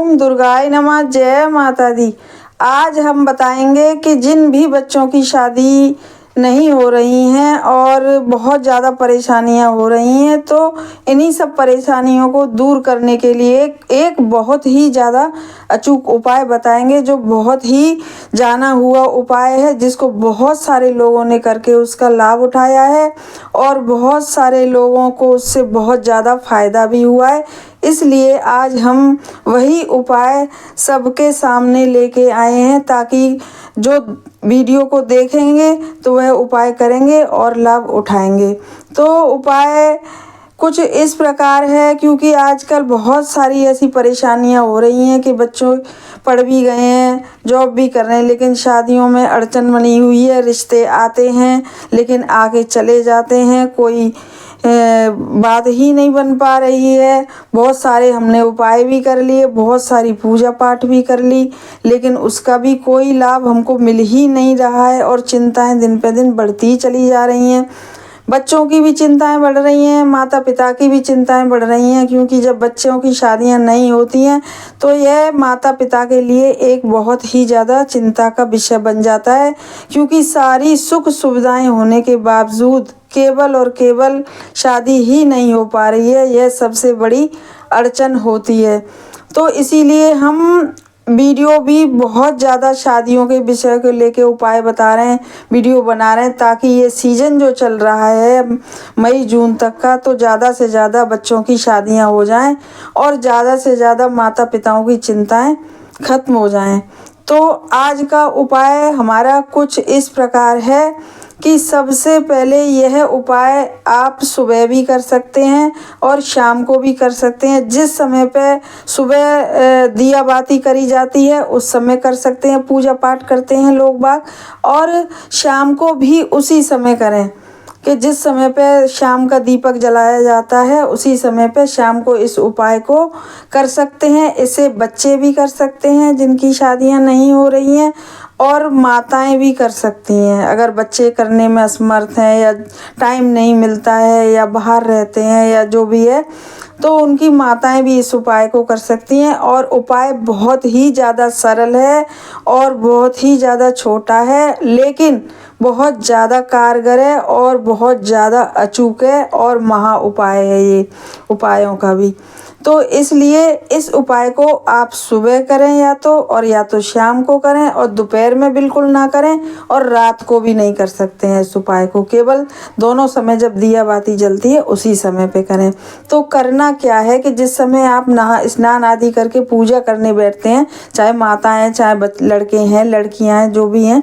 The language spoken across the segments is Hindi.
ओम दुर्गाय नमः। जय माता दी। आज हम बताएंगे कि जिन भी बच्चों की शादी नहीं हो रही हैं और बहुत ज़्यादा परेशानियां हो रही हैं, तो इन्हीं सब परेशानियों को दूर करने के लिए एक बहुत ही ज़्यादा अचूक उपाय बताएंगे, जो बहुत ही जाना हुआ उपाय है, जिसको बहुत सारे लोगों ने करके उसका लाभ उठाया है और बहुत सारे लोगों को उससे बहुत ज़्यादा फ़ायदा भी हुआ है। इसलिए आज हम वही उपाय सबके सामने लेके आए हैं, ताकि जो वीडियो को देखेंगे तो वह उपाय करेंगे और लाभ उठाएंगे। तो उपाय कुछ इस प्रकार है, क्योंकि आजकल बहुत सारी ऐसी परेशानियां हो रही हैं कि बच्चों पढ़ भी गए हैं, जॉब भी कर रहे हैं, लेकिन शादियों में अड़चन बनी हुई है। रिश्ते आते हैं लेकिन आगे चले जाते हैं, कोई बात ही नहीं बन पा रही है। बहुत सारे हमने उपाय भी कर लिए, बहुत सारी पूजा पाठ भी कर ली, लेकिन उसका भी कोई लाभ हमको मिल ही नहीं रहा है और चिंताएं दिन पे दिन बढ़ती ही चली जा रही हैं। बच्चों की भी चिंताएं बढ़ रही हैं, माता पिता की भी चिंताएं बढ़ रही हैं, क्योंकि जब बच्चों की शादियां नहीं होती हैं तो यह माता पिता के लिए एक बहुत ही ज़्यादा चिंता का विषय बन जाता है, क्योंकि सारी सुख सुविधाएं होने के बावजूद केवल और केवल शादी ही नहीं हो पा रही है। यह सबसे बड़ी अड़चन होती है। तो इसीलिए हम वीडियो भी बहुत ज़्यादा शादियों के विषय को लेके उपाय बता रहे हैं, वीडियो बना रहे हैं, ताकि ये सीज़न जो चल रहा है मई जून तक का, तो ज़्यादा से ज़्यादा बच्चों की शादियां हो जाएं और ज़्यादा से ज़्यादा माता पिताओं की चिंताएं ख़त्म हो जाएं। तो आज का उपाय हमारा कुछ इस प्रकार है कि सबसे पहले यह उपाय आप सुबह भी कर सकते हैं और शाम को भी कर सकते हैं। जिस समय पे सुबह दिया बाती करी जाती है उस समय कर सकते हैं, पूजा पाठ करते हैं लोग बाग, और शाम को भी उसी समय करें कि जिस समय पे शाम का दीपक जलाया जाता है उसी समय पे शाम को इस उपाय को कर सकते हैं। इसे बच्चे भी कर सकते हैं जिनकी शादियां नहीं हो रही हैं, और माताएं भी कर सकती हैं। अगर बच्चे करने में असमर्थ हैं या टाइम नहीं मिलता है या बाहर रहते हैं या जो भी है, तो उनकी माताएं भी इस उपाय को कर सकती हैं। और उपाय बहुत ही ज़्यादा सरल है और बहुत ही ज़्यादा छोटा है, लेकिन बहुत ज़्यादा कारगर है और बहुत ज़्यादा अचूक है और महा उपाय है ये उपायों का भी। तो इसलिए इस उपाय को आप सुबह करें या तो शाम को करें, और दोपहर में बिल्कुल ना करें और रात को भी नहीं कर सकते हैं। इस उपाय को केवल दोनों समय जब दिया बाती जलती है उसी समय पे करें। तो करना क्या है कि जिस समय आप नहा स्नान आदि करके पूजा करने बैठते हैं, चाहे माता हैं चाहे लड़के हैं लड़कियां हैं जो भी हैं,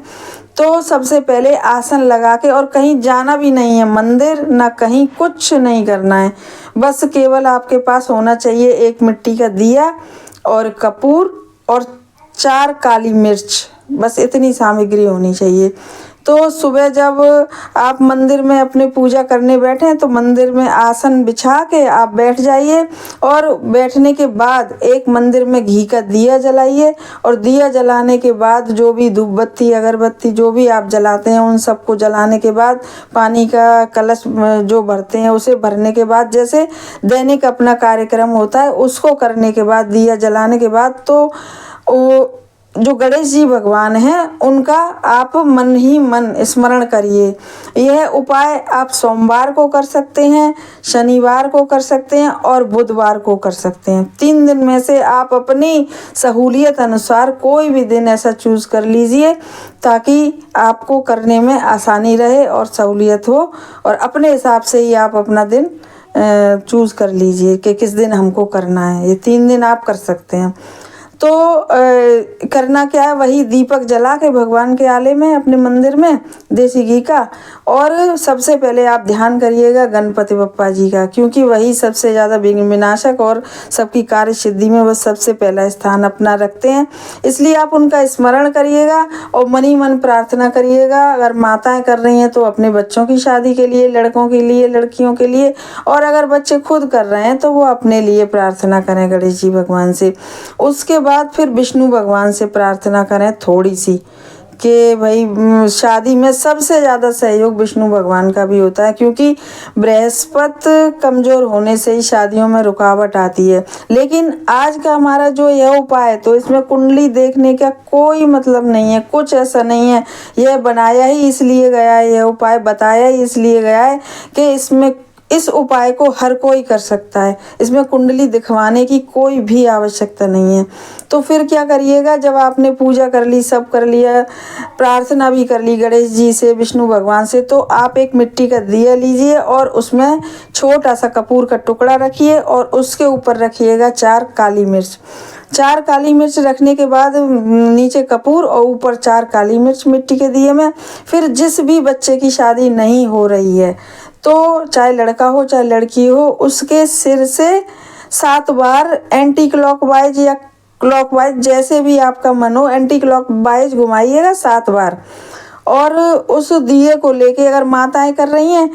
तो सबसे पहले आसन लगा के, और कहीं जाना भी नहीं है, मंदिर ना कहीं, कुछ नहीं करना है, बस केवल आपके पास होना चाहिए एक मिट्टी का दिया और कपूर और 4 काली मिर्च, बस इतनी सामग्री होनी चाहिए। तो सुबह जब आप मंदिर में अपने पूजा करने बैठें तो मंदिर में आसन बिछा के आप बैठ जाइए, और बैठने के बाद एक मंदिर में घी का दिया जलाइए, और दिया जलाने के बाद जो भी धूप बत्ती अगरबत्ती जो भी आप जलाते हैं उन सबको जलाने के बाद पानी का कलश जो भरते हैं उसे भरने के बाद, जैसे दैनिक अपना कार्यक्रम होता है उसको करने के बाद, दिया जलाने के बाद, तो वो जो गणेश जी भगवान हैं उनका आप मन ही मन स्मरण करिए। यह उपाय आप सोमवार को कर सकते हैं, शनिवार को कर सकते हैं और बुधवार को कर सकते हैं। 3 दिन में से आप अपनी सहूलियत अनुसार कोई भी दिन ऐसा चूज़ कर लीजिए, ताकि आपको करने में आसानी रहे और सहूलियत हो, और अपने हिसाब से ही आप अपना दिन चूज़ कर लीजिए कि किस दिन हमको करना है। ये 3 दिन आप कर सकते हैं। तो करना क्या है, वही दीपक जला के भगवान के आले में अपने मंदिर में देसी घी का, और सबसे पहले आप ध्यान करिएगा गणपति बप्पा जी का, क्योंकि वही सबसे ज़्यादा विघ्न विनाशक और सबकी कार्य सिद्धि में वो सबसे पहला स्थान अपना रखते हैं। इसलिए आप उनका स्मरण करिएगा और मन ही मन प्रार्थना करिएगा। अगर माताएं कर रही हैं तो अपने बच्चों की शादी के लिए, लड़कों के लिए, लड़कियों के लिए, और अगर बच्चे खुद कर रहे हैं तो वो अपने लिए प्रार्थना करें गणेश जी भगवान से। उसके बाद फिर विष्णु भगवान से प्रार्थना करें थोड़ी सी, कि भाई शादी में सबसे ज़्यादा सहयोग विष्णु भगवान का भी होता है, क्योंकि बृहस्पति कमज़ोर होने से ही शादियों में रुकावट आती है। लेकिन आज का हमारा जो यह उपाय है, तो इसमें कुंडली देखने का कोई मतलब नहीं है, कुछ ऐसा नहीं है। यह बनाया ही इसलिए गया है, यह उपाय बताया ही इसलिए गया है कि इस उपाय को हर कोई कर सकता है। इसमें कुंडली दिखवाने की कोई भी आवश्यकता नहीं है। तो फिर क्या करिएगा, जब आपने पूजा कर ली, सब कर लिया, प्रार्थना भी कर ली गणेश जी से, विष्णु भगवान से, तो आप एक मिट्टी का दिया लीजिए और उसमें छोटा सा कपूर का टुकड़ा रखिए और उसके ऊपर रखिएगा 4 काली मिर्च। 4 काली मिर्च रखने के बाद नीचे कपूर और ऊपर 4 काली मिर्च मिट्टी के दिए में। फिर जिस भी बच्चे की शादी नहीं हो रही है, तो चाहे लड़का हो चाहे लड़की हो, उसके सिर से 7 बार एंटी क्लॉकवाइज या क्लॉकवाइज, जैसे भी आपका मन हो, एंटी क्लॉकवाइज घुमाइएगा 7 बार। और उस दिए को लेके अगर माताएं कर रही हैं,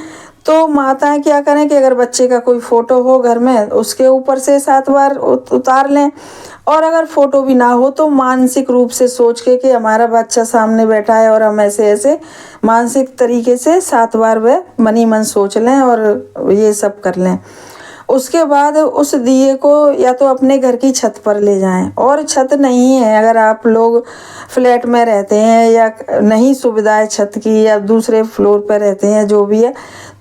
तो माताएं क्या करें कि अगर बच्चे का कोई फ़ोटो हो घर में, उसके ऊपर से 7 बार उतार लें। और अगर फ़ोटो भी ना हो, तो मानसिक रूप से सोच के कि हमारा बच्चा सामने बैठा है और हम ऐसे ऐसे मानसिक तरीके से 7 बार वह मन ही मन सोच लें और ये सब कर लें। उसके बाद उस दिए को या तो अपने घर की छत पर ले जाएं, और छत नहीं है, अगर आप लोग फ्लैट में रहते हैं या नहीं सुविधा है छत की, या दूसरे फ्लोर पर रहते हैं, जो भी है,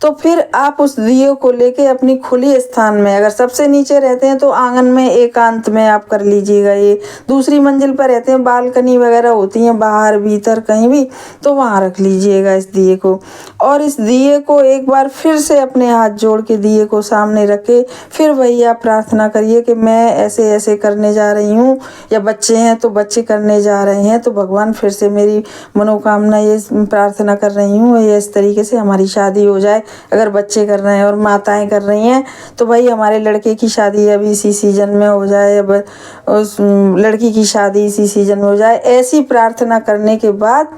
तो फिर आप उस दिए को लेके अपनी खुली स्थान में, अगर सबसे नीचे रहते हैं तो आंगन में एकांत में आप कर लीजिएगा। ये दूसरी मंजिल पर रहते हैं, बालकनी वगैरह होती हैं बाहर भीतर कहीं भी, तो वहाँ रख लीजिएगा इस दिए को। और इस दिए को एक बार फिर से अपने हाथ जोड़ के दिए को सामने रखे, फिर वही आप प्रार्थना करिए कि मैं ऐसे ऐसे करने जा रही हूँ, या बच्चे हैं तो बच्चे करने जा रहे हैं, तो भगवान फिर से मेरी मनोकामना ये प्रार्थना कर रही हूँ, ये इस तरीके से हमारी शादी हो जाए। अगर बच्चे कर रहे हैं और माताएं कर रही हैं, तो भाई हमारे लड़के की शादी अभी इसी सीजन में हो जाए, अब उस लड़की की शादी इसी सीजन में हो जाए। ऐसी प्रार्थना करने के बाद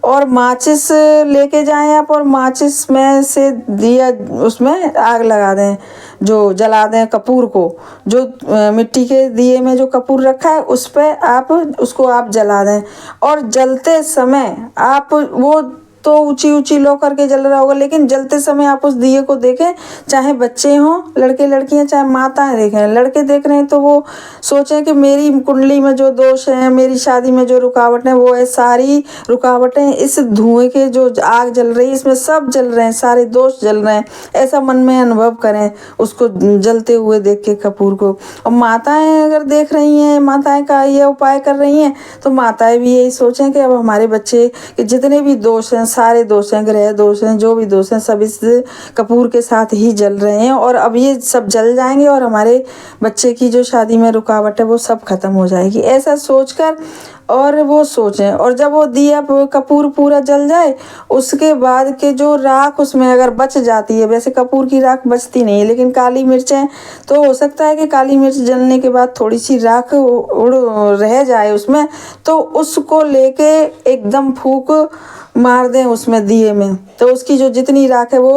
और माचिस लेके जाएं आप, और माचिस में से दिया उसमें आग लगा दें, जो जला दें कपूर को, जो मिट्टी के दिए में जो कपूर रखा है उस पर आप उसको आप जला दें। और जलते समय आप वो तो ऊंची ऊंची लो करके जल रहा होगा, लेकिन जलते समय आप उस दिए को देखें, चाहे बच्चे हों, लड़के लड़कियां, चाहे माताएं देखें। लड़के देख रहे हैं तो वो सोचें कि मेरी कुंडली में जो दोष हैं, मेरी शादी में जो रुकावटें, वो है सारी रुकावटें इस धुएं के जो आग जल रही है इसमें सब जल रहे हैं, सारे दोष जल रहे हैं, ऐसा मन में अनुभव करें उसको जलते हुए देख के कपूर को। और माताएं अगर देख रही हैं, माताएं का ये उपाय कर रही हैं, तो माताएं भी यही सोचें कि अब हमारे बच्चे के जितने भी दोष हैं, सारे दोष हैं, ग्रह दोष हैं, जो भी दोष हैं, सब इस कपूर के साथ ही जल रहे हैं, और अब ये सब जल जाएंगे और हमारे बच्चे की जो शादी में रुकावट है वो सब खत्म हो जाएगी। ऐसा सोचकर और वो सोचें, और जब वो दिया कपूर पूरा जल जाए, उसके बाद के जो राख उसमें अगर बच जाती है, वैसे कपूर की राख बचती नहीं है, लेकिन काली मिर्चें, तो हो सकता है कि काली मिर्च जलने के बाद थोड़ी सी राख उड़ रह जाए उसमें, तो उसको लेके एकदम फूंक मार दें उसमें दिए में, तो उसकी जो जितनी राख है वो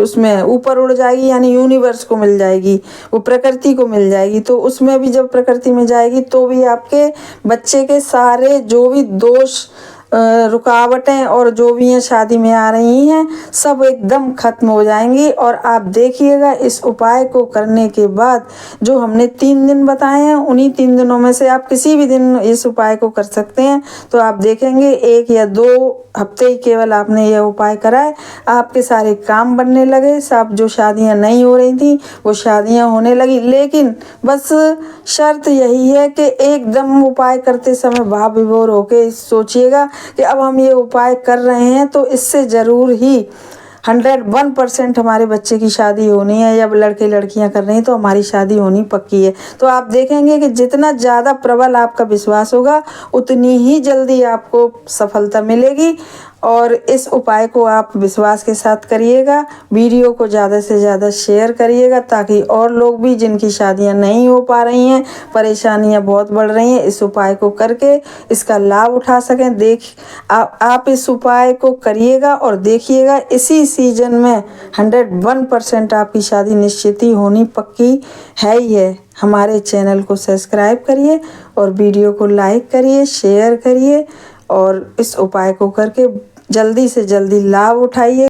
उसमें ऊपर उड़ जाएगी, यानी यूनिवर्स को मिल जाएगी, वो प्रकृति को मिल जाएगी। तो उसमें भी जब प्रकृति में जाएगी, तो भी आपके बच्चे के सारे जो भी दोष, रुकावटें और जो भी हैं शादी में आ रही हैं, सब एकदम खत्म हो जाएंगी। और आप देखिएगा इस उपाय को करने के बाद, जो हमने 3 दिन बताए हैं, उन्हीं 3 दिनों में से आप किसी भी दिन इस उपाय को कर सकते हैं, तो आप देखेंगे 1 या 2 हफ्ते ही केवल आपने यह उपाय कराए, आपके सारे काम बनने लगे, सब जो शादियां नहीं हो रही थी वो शादियां होने लगी। लेकिन बस शर्त यही है कि एकदम उपाय करते समय भाव विभोर होके सोचिएगा कि अब हम ये उपाय कर रहे हैं, तो इससे ज़रूर ही 101% हमारे बच्चे की शादी होनी है, या लड़के लड़कियां कर रही हैं तो हमारी शादी होनी पक्की है। तो आप देखेंगे कि जितना ज़्यादा प्रबल आपका विश्वास होगा, उतनी ही जल्दी आपको सफलता मिलेगी। और इस उपाय को आप विश्वास के साथ करिएगा। वीडियो को ज़्यादा से ज़्यादा शेयर करिएगा, ताकि और लोग भी जिनकी शादियां नहीं हो पा रही हैं, परेशानियां बहुत बढ़ रही हैं, इस उपाय को करके इसका लाभ उठा सकें। आप इस उपाय को करिएगा और देखिएगा, इसी सीजन में 101% आपकी शादी निश्चित ही होनी पक्की है ही है। हमारे चैनल को सब्सक्राइब करिए और वीडियो को लाइक करिए, शेयर करिए, और इस उपाय को करके जल्दी से जल्दी लाभ उठाइए।